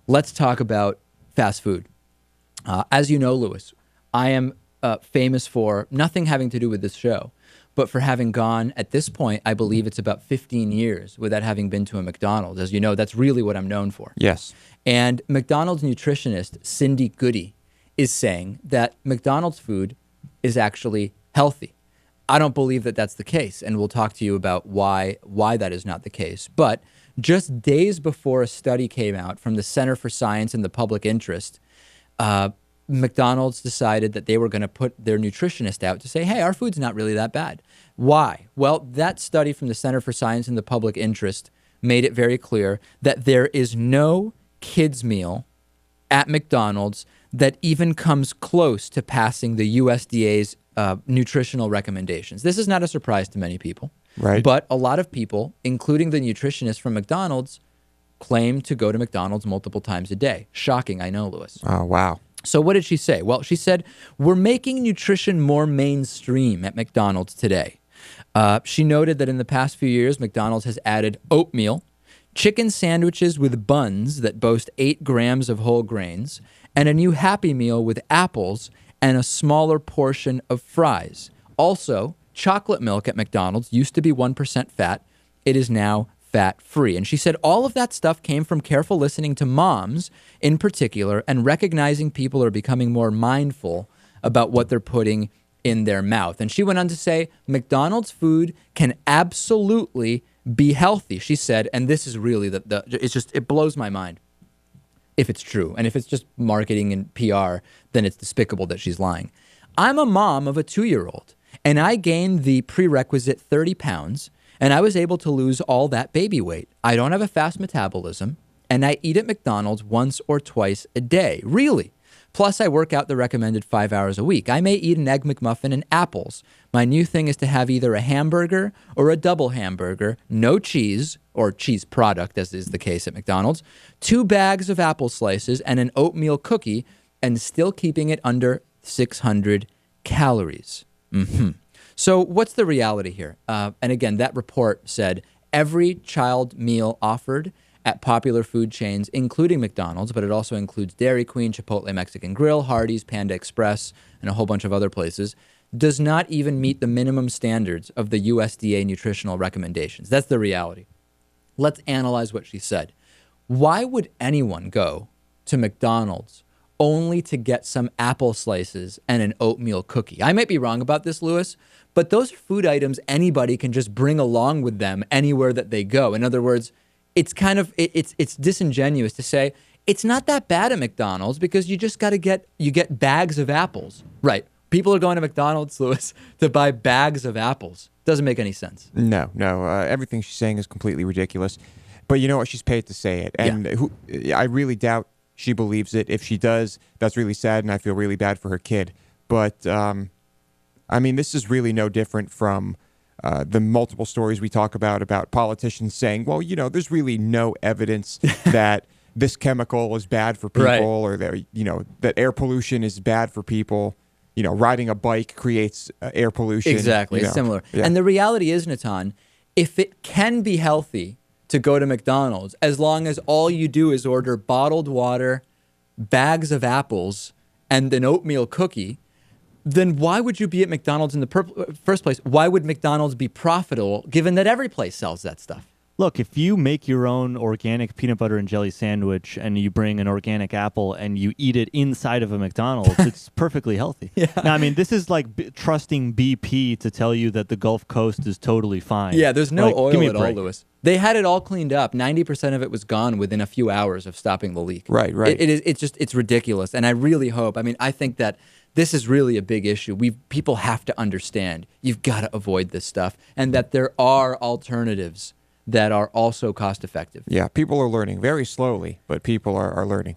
let's talk about fast food. As you know, Lewis, I am famous for nothing having to do with this show, but for having gone, at this point, I believe it's about 15 years without having been to a McDonald's. As you know, that's really what I'm known for. Yes. And McDonald's nutritionist Cindy Goody is saying that McDonald's food is actually healthy. I don't believe that that's the case, and we'll talk to you about why that is not the case. But just days before a study came out from the Center for Science and the Public Interest, McDonald's decided that they were going to put their nutritionist out to say, hey, our food's not really that bad. Why? Well, that study from the Center for Science and the Public Interest made it very clear that there is no kids meal at McDonald's that even comes close to passing the USDA's nutritional recommendations. This is not a surprise to many people. Right. But a lot of people, including the nutritionist from McDonald's, claim to go to McDonald's multiple times a day. Shocking, I know, Lewis. Oh, wow. So what did she say? Well, she said, we're making nutrition more mainstream at McDonald's today. She noted that in the past few years, McDonald's has added oatmeal, chicken sandwiches with buns that boast 8 grams of whole grains, and a new Happy Meal with apples and a smaller portion of fries. Also, chocolate milk at McDonald's used to be 1% fat. It is now fat-free. And she said all of that stuff came from careful listening to moms in particular and recognizing people are becoming more mindful about what they're putting in their mouth. And she went on to say, McDonald's food can absolutely be healthy, she said, and this is really, it blows my mind if it's true. And if it's just marketing and PR, then it's despicable that she's lying. I'm a mom of a 2-year-old, and I gained the prerequisite 30 pounds, and I was able to lose all that baby weight. I don't have a fast metabolism, and I eat at McDonald's once or twice a day. Really? Plus, I work out the recommended 5 hours a week. I may eat an Egg McMuffin and apples. My new thing is to have either a hamburger or a double hamburger, no cheese, or cheese product, as is the case at McDonald's, 2 bags of apple slices, and an oatmeal cookie, and still keeping it under 600 calories. So what's the reality here? And again, that report said every child meal offered at popular food chains, including McDonald's, but it also includes Dairy Queen, Chipotle Mexican Grill, Hardee's, Panda Express, and a whole bunch of other places, does not even meet the minimum standards of the USDA nutritional recommendations. That's the reality. Let's analyze what she said. Why would anyone go to McDonald's only to get some apple slices and an oatmeal cookie? I might be wrong about this, Lewis, but those are food items anybody can just bring along with them anywhere that they go. In other words, it's kind of, it's disingenuous to say, it's not that bad at McDonald's because you just got to get bags of apples. Right. People are going to McDonald's, Lewis, to buy bags of apples. Doesn't make any sense. No. Everything she's saying is completely ridiculous. But you know what? She's paid to say it. And I really doubt she believes it. If she does, that's really sad, and I feel really bad for her kid. But, I mean, this is really no different from the multiple stories we talk about politicians saying, well, you know, there's really no evidence that this chemical is bad for people, right, or that, you know, that air pollution is bad for people. You know, riding a bike creates air pollution. Exactly. It's similar. Yeah. And the reality is, Natan, if it can be healthy to go to McDonald's, as long as all you do is order bottled water, bags of apples, and an oatmeal cookie, then why would you be at McDonald's in the first place? Why would McDonald's be profitable, given that every place sells that stuff? Look, if you make your own organic peanut butter and jelly sandwich and you bring an organic apple and you eat it inside of a McDonald's, it's perfectly healthy. Yeah. Now, I mean, this is like trusting BP to tell you that the Gulf Coast is totally fine. Yeah, there's no oil at all, break. Lewis. They had it all cleaned up. 90% of it was gone within a few hours of stopping the leak. Right. It's ridiculous. And I really hope, I think that this is really a big issue. People have to understand you've got to avoid this stuff and that there are alternatives that are also cost effective. Yeah, people are learning very slowly, but people are learning.